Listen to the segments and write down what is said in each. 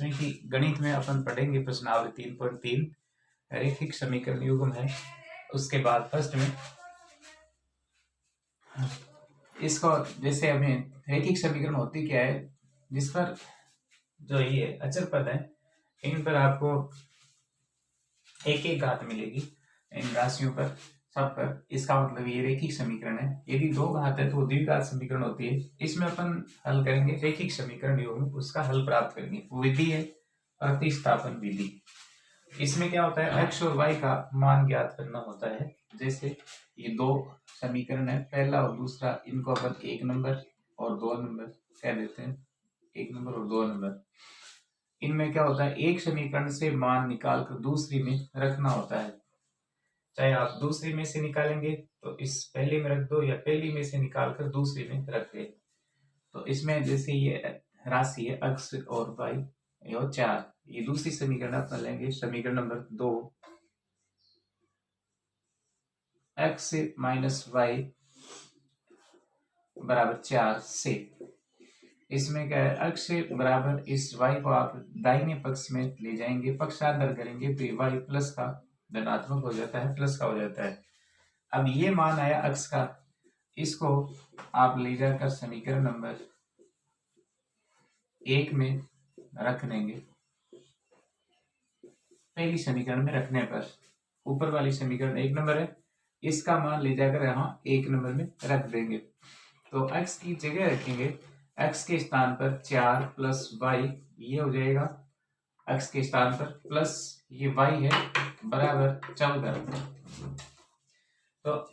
दसवीं की गणित में अपन पढ़ेंगे प्रश्नावली 3.3 रैखिक समीकरण युग्म है। उसके बाद फर्स्ट में इसको जैसे हमें रैखिक समीकरण होती क्या है, जिस पर जो ये अचर पद है इन पर आपको एक एक घात मिलेगी, इन राशियों पर सब पर। इसका मतलब ये रैखिक समीकरण है। यदि दो घात है तो वो द्विघात समीकरण होती है। इसमें अपन हल करेंगे रैखिक समीकरण युग्म, उसका हल प्राप्त करेंगे। विधि है प्रतिस्थापन विधि। इसमें क्या होता है, x और y का मान ज्ञात करना होता है। जैसे ये दो समीकरण है, पहला और दूसरा, इनको अपन एक नंबर और दो नंबर कह देते हैं, एक नंबर और दो नंबर। इनमें क्या होता है, एक समीकरण से मान निकालकर दूसरी में रखना होता है। चाहे आप दूसरी में से निकालेंगे तो इस पहली में रख दो, या पहली में से निकालकर दूसरी में रख दे। तो इसमें जैसे ये राशि है x और y और 4, ये दूसरी समीकरण अपन लेंगे, समीकरण नंबर 2, x माइनस वाई बराबर 4 से। इसमें क्या है, x बराबर इस y को आप दाहिने पक्ष में ले जाएंगे, पक्षांतर करेंगे तो y प्लस का धनात्मक हो जाता है, प्लस का हो जाता है। अब ये मान आया x का, इसको आप ले जाकर समीकरण नंबर 1 में रख देंगे। पहली समीकरण में रखने पर ऊपर वाली समीकरण 1 नंबर है, इसका मान ले जाकर यहाँ 1 नंबर में रख देंगे। तो x की जगह रखेंगे, x के स्थान पर 4 प्लस वाई, ये हो जाएगा x के स्थान पर, प्लस ये y है बराबर 14। तो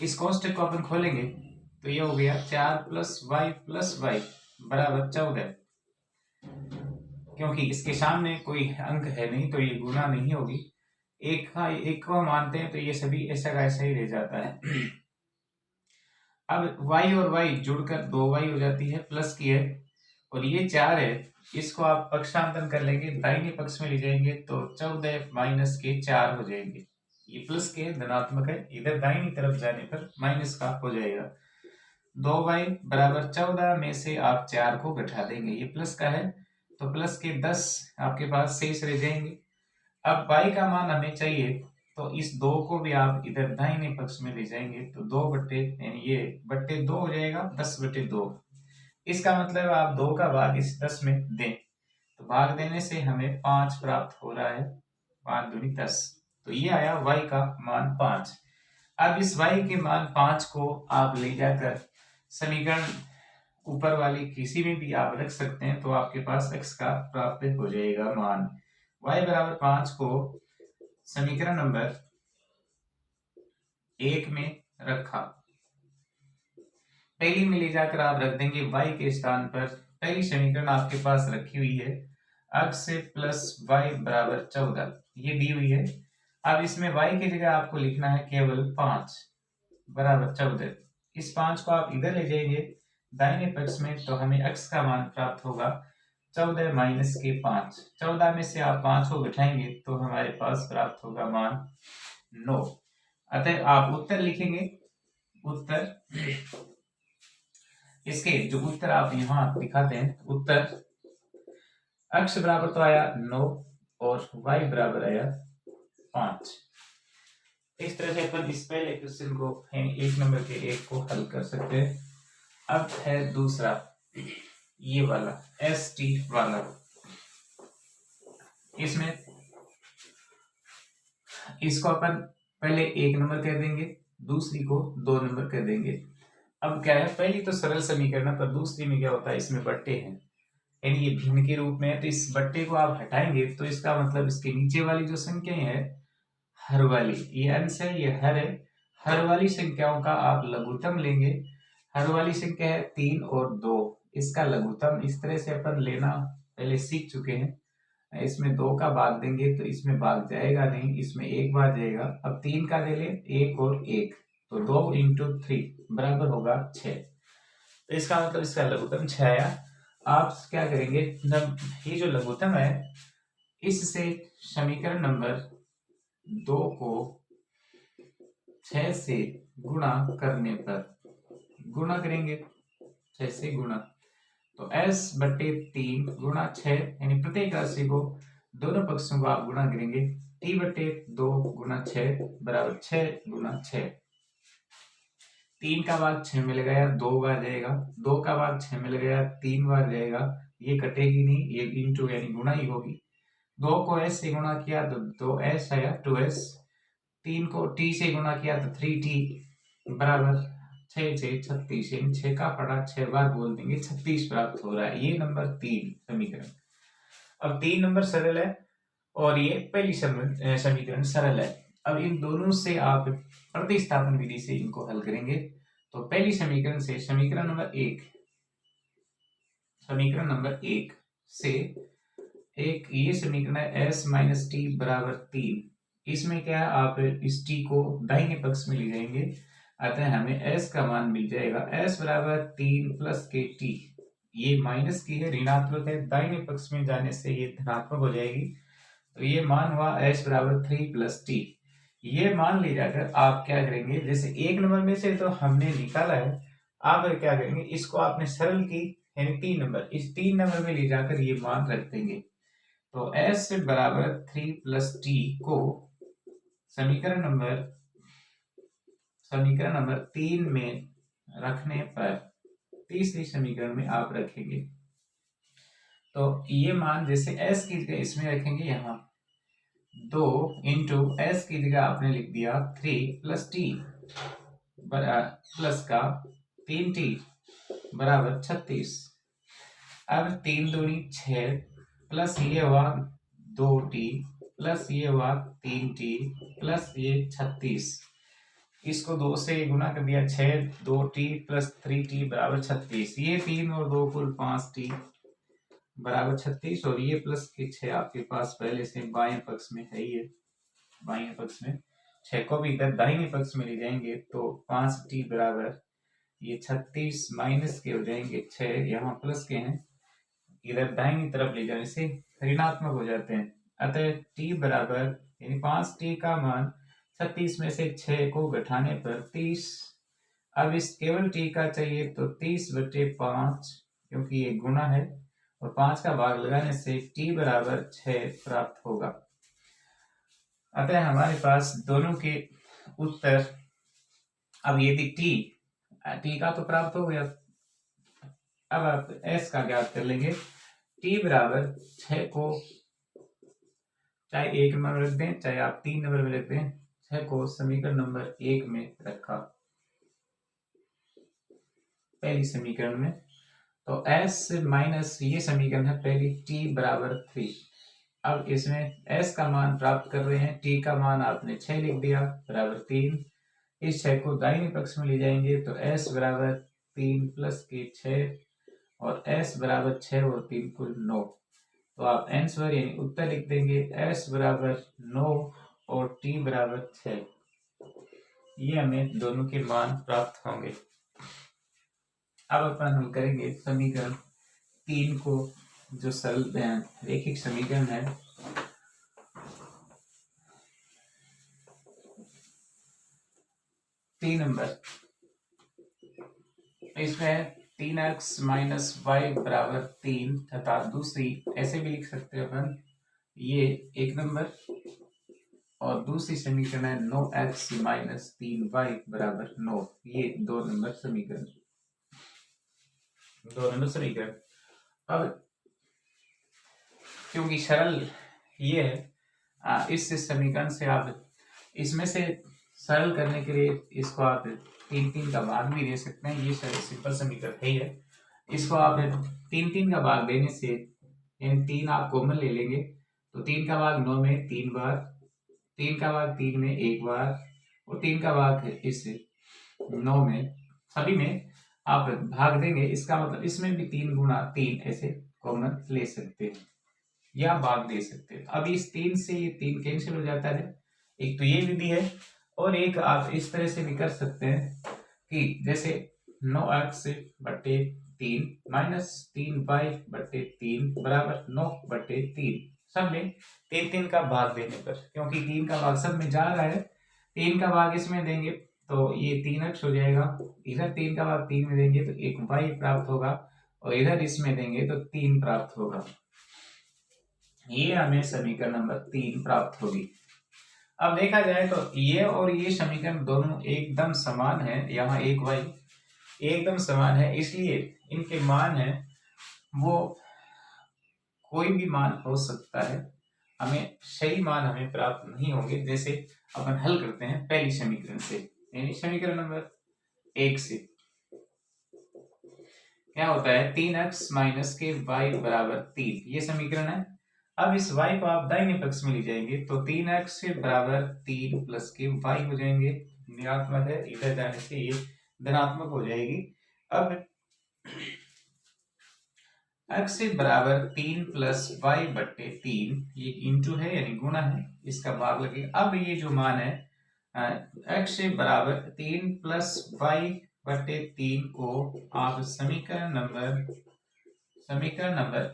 इस कोष्टक को अपन खोलेंगे तो ये हो गया 4 प्लस वाई बराबर 14। क्योंकि इसके सामने कोई अंक है नहीं तो ये गुना नहीं होगी, एक को मानते हैं तो ये सभी ऐसा का ऐसा ही रह जाता है। अब y और y जुड़कर 2y हो जाती है, प्लस की है, और ये 4 है, इसको आप पक्षांतर कर लेंगे, दाहिने पक्ष में ले जाएंगे तो 14 माइनस के 4 हो जाएंगे। ये प्लस के धनात्मक है, इधर दाहिनी तरफ जाने पर माइनस का हो जाएगा। 2y बराबर 14 में से आप 4 को घटा देंगे, ये प्लस का है तो प्लस के 10 आपके पास शेष रह जाएंगे। अब y का मान हमें चाहिए तो इस 2 को भी आप इधर दाहिने पक्ष में ले जाएंगे तो 2 बट्टे, यानी ये बट्टे 2 हो जाएगा, 10/2। इसका मतलब आप 2 का भाग इस 10 में दें, तो भाग देने से हमें 5 प्राप्त हो रहा है, 5 दूनी 10। तो ये आया y का मान 5। अब इस y के मान 5 को आप ले जाकर समीकरण ऊपर वाली किसी में भी आप रख सकते हैं, तो आपके पास x का प्राप्त हो जाएगा मान। y बराबर 5 को समीकरण नंबर 1 में रखा, पहली में ले जाकर आप रख देंगे y के स्थान पर। पहली समीकरण आपके पास रखी हुई है x प्लस वाई बराबर 14, ये दी हुई है। अब इसमें y की जगह आपको लिखना है केवल 5 बराबर 14। इस 5 को आप इधर ले जाएंगे दाहिने पक्ष में तो हमें x का मान प्राप्त होगा 14 माइनस के 5। 14 में से आप 5 को घटाएंगे तो हमारे पास प्राप्त होगा मान 9। अतः आप उत्तर लिखेंगे, उत्तर इसके जो उत्तर आप यहाँ दिखाते हैं, उत्तर x बराबर तो आया 9 और y बराबर आया 5। इस तरह से अपन इस पहले क्वेश्चन को 1 नंबर के 1 को हल कर सकते हैं। अब है दूसरा, ये वाला ST वाला। इसमें इसको अपन पहले 1 नंबर कह देंगे, दूसरी को 2 नंबर कह देंगे। अब क्या है, पहली तो सरल समीकरण पर दूसरी में क्या होता है, इसमें बट्टे हैं, यानी ये भिन्न के रूप में है, तो इस बट्टे को आप हटाएंगे तो इसका मतलब इसके नीचे वाली जो संख्याएं है हर वाली, ये अंश है, ये हर है, हर वाली संख्याओं का आप लघुत्तम लेंगे। हर वाली संख्या है 3 और 2, इसका लघुत्तम इस तरह से अपन लेना पहले सीख चुके हैं। इसमें 2 का भाग देंगे तो इसमें भाग जाएगा नहीं, इसमें 1 भाग जाएगा। अब 3 का ले ले, 1 और 1, तो 2 × 3 बराबर होगा 6, तो इसका मतलब इसका लघुत्तम 6 आया। आप क्या करेंगे, ये जो लघुत्तम है इससे समीकरण नंबर 2 को 6 से गुणा करने पर, गुणा करेंगे 6 से गुणा, तो s/3 गुणा 6, यानी प्रत्येक राशि को दोनों पक्षों को आप गुणा करेंगे, t/2 गुणा 6 बराबर 6 गुणा 6। 3 का भाग 6 में लगाया 2 बार जाएगा, 2 का भाग 6 में लगाया 3 बार जाएगा, ये कटेगी नहीं, ये इंटू यानी गुणा ही होगी। 2 को s से गुणा किया तो 2s आया 2s, 3 को t से गुणा किया तो 3t बराबर 6 6 36, यानी 6 का पड़ा 6 बार बोल देंगे 36 प्राप्त हो रहा है। ये नंबर 3 समीकरण। अब 3 नंबर सरल है और ये पहली समीकरण सरल है। अब इन दोनों से आप प्रतिस्थापन विधि से इनको हल करेंगे। तो पहली समीकरण से समीकरण नंबर 1 से एक ये समीकरण है s माइनस टी बराबर 3। इसमें क्या है, आप इस t को दाहिने पक्ष में ले जाएंगे, अतः हमें s का मान मिल जाएगा s बराबर 3 प्लस के टी। ये माइनस की है, ऋणात्मक है, दाहिने पक्ष में जाने से ये धनात्मक हो जाएगी। तो ये मान हुआ s बराबर 3 प्लस टी। ये मान ले जाकर आप क्या करेंगे, जैसे 1 नंबर में से तो हमने निकाला है, आप क्या करेंगे, इसको आपने सरल की यानी 3 नंबर, इस 3 नंबर में ले जाकर ये मान रख देंगे। तो s बराबर 3 प्लस टी को समीकरण नंबर 3 में रखने पर तीसरी समीकरण में आप रखेंगे। तो ये मान जैसे s की जगह इसमें रखेंगे, यहाँ 2 इंटू एस की जगह आपने लिख दिया 3 प्लस टी प्लस का 3t बराबर 36। अब 3 दूनी 6 प्लस ये हुआ 2t प्लस ये हुआ 3t प्लस ये 36। इसको 2 से गुणा कर दिया, 6 2t प्लस 3t बराबर 36। ये 3 और 2 कुल 5t बराबर 36, और ये प्लस के 6 आपके पास पहले से बाएं पक्ष में है ही है। बाएं पक्ष में 6 को भी इधर दाहिने पक्ष में ले जाएंगे तो 5t बराबर ये 36 माइनस के हो जाएंगे 6, यहाँ प्लस के हैं, इधर दाहिनी तरफ ले जाने से ऋणात्मक हो जाते हैं। अतः t बराबर यानी 5t का मान 36 में से 6 को घटाने पर 30। अब इस केवल t का चाहिए तो 30/5, क्योंकि ये गुणा है और 5 का भाग लगाने से t बराबर 6 प्राप्त होगा। अतः हमारे पास दोनों के उत्तर, अब यदि t का तो प्राप्त हो गया, अब आप s का ज्ञात कर लेंगे। t बराबर 6 को चाहे 1 नंबर में रख दें चाहे आप 3 नंबर में रख दें, 6 को समीकरण नंबर 1 में रखा पहली समीकरण में। तो s माइनस ये समीकरण है पहली, t बराबर 3। अब इसमें s का मान प्राप्त कर रहे हैं, t का मान आपने 6 लिख दिया बराबर 3। इस 6 को दाहिने पक्ष में ले जाएंगे तो s बराबर 3 प्लस के 6 और s बराबर 6 और 3 कुल 9। तो आप आंसर यानी उत्तर लिख देंगे s बराबर 9 और t बराबर 6। ये हमें दोनों के मान प्राप्त होंगे। अब अपन हम करेंगे समीकरण 3 को, जो सरल रैखिक समीकरण है। तीन नंबर, इसमें 3x माइनस वाई बराबर 3 तथा दूसरी ऐसे भी लिख सकते हैं अपन, ये 1 नंबर, और दूसरी समीकरण है 9x माइनस 3y बराबर 9। ये 2 नंबर समीकरण। अब क्योंकि सरल ये है, इस समीकरण से आप इसमें से सरल करने के लिए इसको आप 3 का भाग भी दे सकते हैं। ये सिंपल समीकरण है ही है, इसको आप 3 का भाग देने से, यानी 3 आप कॉमन ले लेंगे तो 3 का भाग 9 में 3 बार, 3 का भाग 3 में 1 बार, और 3 का भाग इस 9 में, सभी में आप भाग देंगे। इसका मतलब इसमें भी 3 गुणा 3 ऐसे कॉमन ले सकते हैं या भाग दे सकते हैं। अब इस 3 से ये 3 कैंसिल हो जाता है। एक तो ये विधि है, और एक आप इस तरह से भी कर सकते हैं कि जैसे 9x/3 माइनस 3y/3 बराबर 9/3, सब में 3 का भाग देने पर, क्योंकि 3 का भाग सब में जा रहा है, 3 का भाग इसमें देंगे तो ये 3x हो जाएगा, इधर 3 का भाग 3 में देंगे तो एक y प्राप्त होगा, और इधर इसमें देंगे तो 3 प्राप्त होगा। ये हमें समीकरण नंबर 3 प्राप्त होगी। अब देखा जाए तो ये और ये समीकरण दोनों एकदम समान है, यहाँ एक y एकदम समान है, इसलिए इनके मान है वो कोई भी मान हो सकता है, हमें सही मान हमें प्राप्त नहीं होंगे। जैसे अपन हल करते हैं पहली समीकरण से, यानी समीकरण नंबर 1 से क्या होता है 3x माइनस के y बराबर 3, ये समीकरण है। अब इस y को आप दाहिने पक्ष में ले जाएंगे तो 3x से बराबर 3 प्लस के y हो जाएंगे, ऋणात्मक है इधर जाने से ये धनात्मक हो जाएगी। अब x से बराबर 3 प्लस y बट्टे 3, ये इंटू है यानी गुणा है, इसका भाग लगेगा। अब ये जो मान है x से बराबर 3 प्लस y बट्टे 3 को आप समीकरण नंबर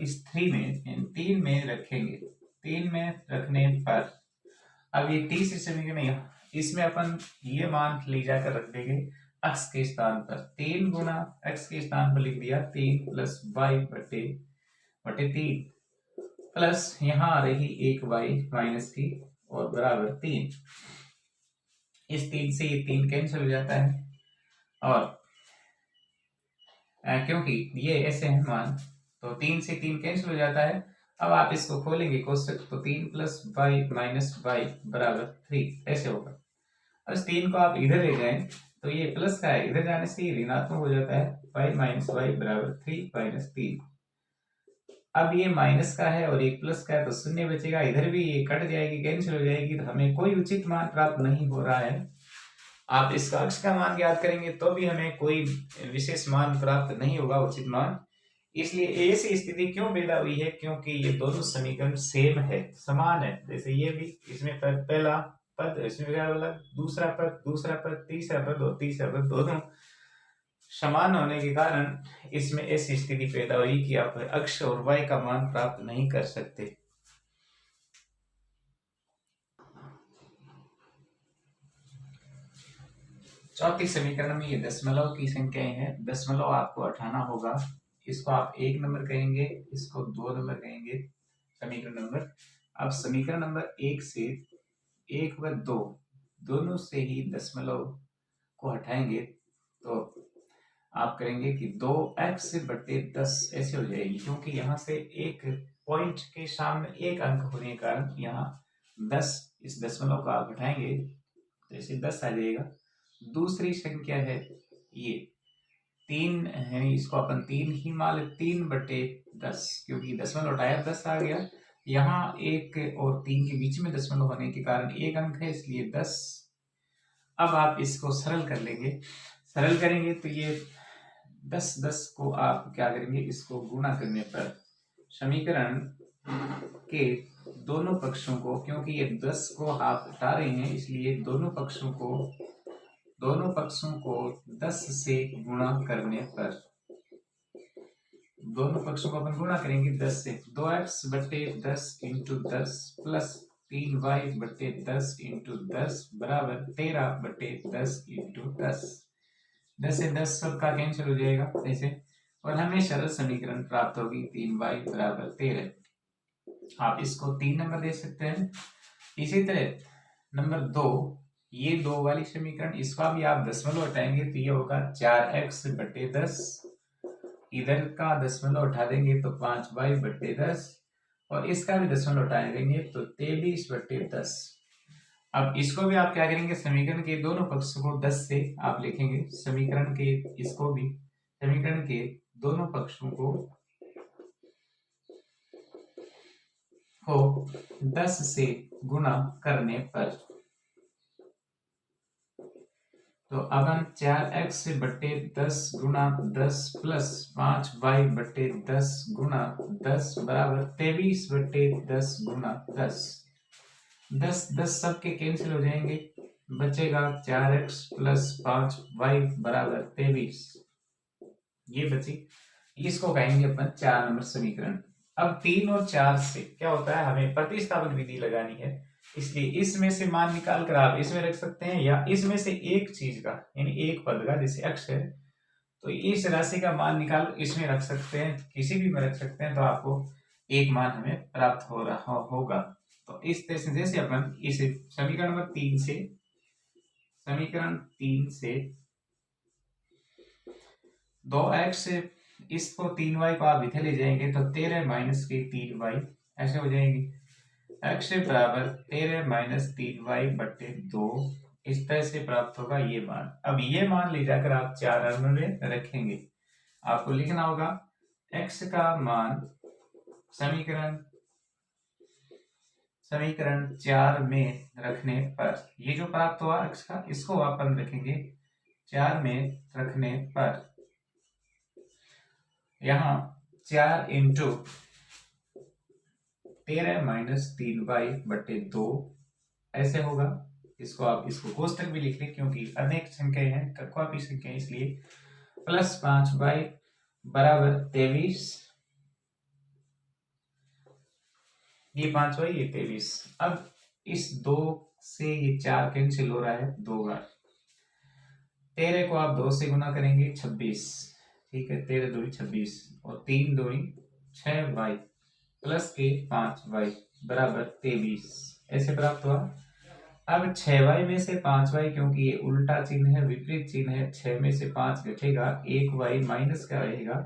इस 3 में रखेंगे। 3 में रखने पर अब ये तीसरी समीकरण इसमें अपन ये मान ले जाकर रख देंगे x के स्थान पर, 3 गुना x के स्थान पर लिख दिया 3 प्लस y बटे 3 प्लस यहाँ आ रही एक y माइनस की और बराबर 3। इस 3 से ये 3 कैंसिल हो जाता है और क्योंकि ये ऐसे है मान तो 3 से 3 कैंसिल हो जाता है। अब आप इसको खोलेंगे कोष्टक तो 3 प्लस y माइनस y बराबर 3 ऐसे होगा। अब इस 3 को आप इधर ले जाएं तो ये प्लस का है, इधर जाने से ये ऋणात्मक हो जाता है, y माइनस y बराबर 3 माइनस 3। अब ये माइनस का है और एक प्लस का है तो शून्य बचेगा, इधर भी ये कट जाएगी कैंसिल हो जाएगी, तो हमें कोई उचित मान प्राप्त नहीं हो रहा है। आप इसका x का मान ज्ञात करेंगे तो भी हमें कोई विशेष मान प्राप्त नहीं होगा, उचित मान। इसलिए ऐसी स्थिति क्यों पैदा हुई है, क्योंकि ये दोनों समीकरण सेम है, समान है। जैसे ये भी इसमें पहला पद, इसमें दूसरा पद, तीसरा पद और तीसरा पद दोनों समान होने के कारण इसमें ऐसी स्थिति पैदा हुई कि आप x और y का मान प्राप्त नहीं कर सकते। चौथी समीकरण में ये दशमलव की संख्याएं हैं, दशमलव आपको हटाना होगा, इसको आप 1 नंबर कहेंगे, इसको 2 नंबर कहेंगे समीकरण नंबर। अब समीकरण नंबर 1 से 1 व 2 दोनों से ही दशमलव को हटाएंगे तो आप करेंगे कि 2x बटे 10 ऐसे हो जाएगी, क्योंकि यहाँ से एक पॉइंट के सामने एक अंक होने के कारण यहाँ 10, इस दशमलव को आप हटाएंगे तो ऐसे 10 आ जाएगा। दूसरी संख्या है ये 3 है, इसको अपन 3 ही मान 3 बटे 10, क्योंकि दशमलव हटाया 10 आ गया, यहाँ 1 और 3 के बीच में दशमलव होने के कारण एक अंक है इसलिए 10। अब आप इसको सरल कर लेंगे, सरल करेंगे तो ये 10 को आप क्या करेंगे, इसको गुणा करने पर समीकरण के दोनों पक्षों को, क्योंकि ये 10 को आप हटा रहे हैं इसलिए दोनों पक्षों को 10 से गुणा करने पर, दोनों पक्षों को अपन गुणा करेंगे 10 से, 2x बटे 10 इंटू 10 प्लस 3y बटे 10 इंटू 10 बराबर 13 बटे 10 इंटू 10। 10 से 10 सबका कैंसिल हो जाएगा ऐसे, और हमें सरल समीकरण प्राप्त होगी 3y बराबर 13। आप इसको 3 नंबर दे सकते हैं। इसी तरह नंबर 2, ये 2 वाली समीकरण, इसका भी आप दशमलव हटाएंगे तो ये होगा 4x बटे 10, इधर का दशमलव हटा देंगे तो 5y बटे 10, और इसका भी दशमलव हटा देंगे तो 23 बटे 10। अब इसको भी आप क्या करेंगे, समीकरण के दोनों पक्षों को 10 से आप लिखेंगे, समीकरण के इसको भी समीकरण के दोनों पक्षों को 10 से गुणा करने पर, तो अब हम 4x बटे 10 गुणा 10 प्लस 5y बटे 10 गुणा 10 बराबर 23 बटे 10 गुणा 10। 10 सबके कैंसिल हो जाएंगे, बचेगा 4x प्लस 5y बराबर 23, ये बची, इसको कहेंगे अपन 4 नंबर समीकरण। अब 3 और 4 से क्या होता है, हमें प्रतिस्थापन विधि लगानी है, इसलिए इसमें से मान निकाल कर आप इसमें रख सकते हैं, या इसमें से एक चीज का यानी एक पद का, जैसे x है तो इस राशि का मान निकालो, इसमें रख सकते हैं, किसी भी में रख सकते हैं, तो आपको एक मान हमें प्राप्त हो रहा होगा। तो इस तरह से जैसे अपन इस समीकरण नंबर 3 से, समीकरण 3 से 2x, इसको 3y को आप इधर ले जाएंगे तो 13 माइनस के 3y ऐसे हो जाएंगे। x बराबर 13 माइनस 3y बटे 2, इस तरह से प्राप्त होगा ये मान। अब ये मान ले जाकर आप 4 अंक में रखेंगे। आपको लिखना होगा x का मान समीकरण 4 में रखने पर, ये जो प्राप्त हुआ x का, इसको अपन रखेंगे 4 में रखने पर, यहाँ 4 इंटू 13 माइनस 3y बटे 2 ऐसे होगा। इसको आप इसको कोष्टक भी लिख लें, क्योंकि अनेक संख्याएं हैं, कक्वापी संख्या, इसलिए प्लस 5y बराबर 23, ये 5y ये 23। अब इस 2 से ये 4 कैंसिल हो रहा है 2 बार, 13 को आप 2 से गुना करेंगे 26, ठीक है, 13 दूनी 26 और 3 दूनी 6y प्लस के 5y बराबर 23 ऐसे प्राप्त हुआ। अब 6y में से 5y, क्योंकि ये उल्टा चिन्ह है, विपरीत चिन्ह है, 6 में से 5 घटेगा, 1y माइनस का रहेगा,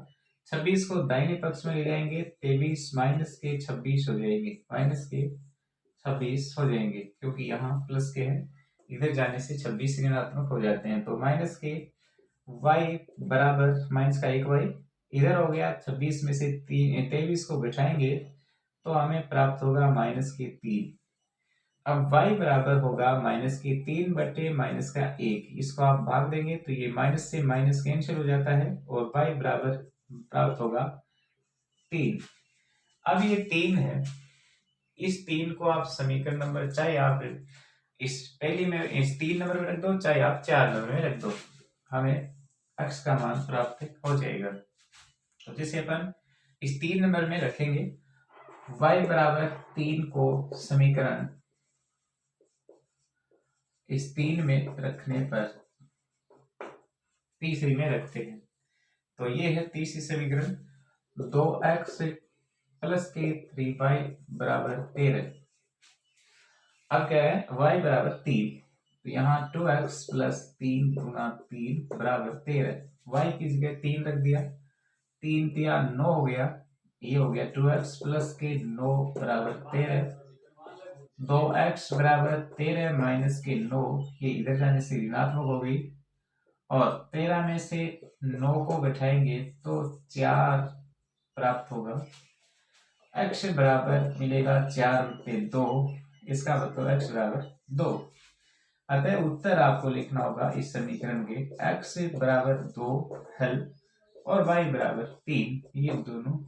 26 को दाहिने पक्ष में ले जाएंगे, 23 माइनस के 26 हो जाएंगे, माइनस के 26 हो जाएंगे, क्योंकि यहाँ प्लस के हैं, इधर जाने से 26 ऋणात्मक हो जाते हैं। तो माइनस के y बराबर माइनस का 1y इधर हो गया, 26 में से 23 को घटाएंगे तो हमें प्राप्त होगा माइनस के 3। अब y बराबर होगा माइनस के 3 बटे माइनस का 1, इसको आप भाग देंगे तो ये माइनस से माइनस कैंसिल हो जाता है और y बराबर प्राप्त होगा 3। अब ये 3 है, इस 3 को आप समीकरण नंबर, चाहे आप इस पहली में इस 3 नंबर में रख दो, चाहे आप 4 नंबर में रख दो, हमें x का मान प्राप्त हो जाएगा। तो जैसे अपन इस 3 नंबर में रखेंगे, y बराबर 3 को समीकरण इस 3 में रखने पर तीसरी में रखते हैं, तो ये है तीसरी समीकरण, 2x प्लस के 3y बराबर 13। अब क्या है, y बराबर 3, तो यहाँ 2x प्लस 3 गुना 3 बराबर 13, y की जगह 3 रख दिया, 3 तिया 9 हो गया, ये हो गया 2x प्लस के 9 बराबर 13, 2x बराबर 13 माइनस के 9, ये इधर जाने से ऋणात्मक हो गई, और 13 में से 9 को घटाएंगे तो 4 प्राप्त होगा। x बराबर मिलेगा 4 बटे 2, इसका मतलब x बराबर 2। अतः उत्तर आपको लिखना होगा इस समीकरण के x बराबर 2 हल और y बराबर 3, ये दोनों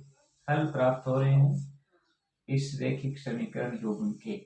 हल प्राप्त हो रहे हैं इस रैखिक समीकरण योगुन के।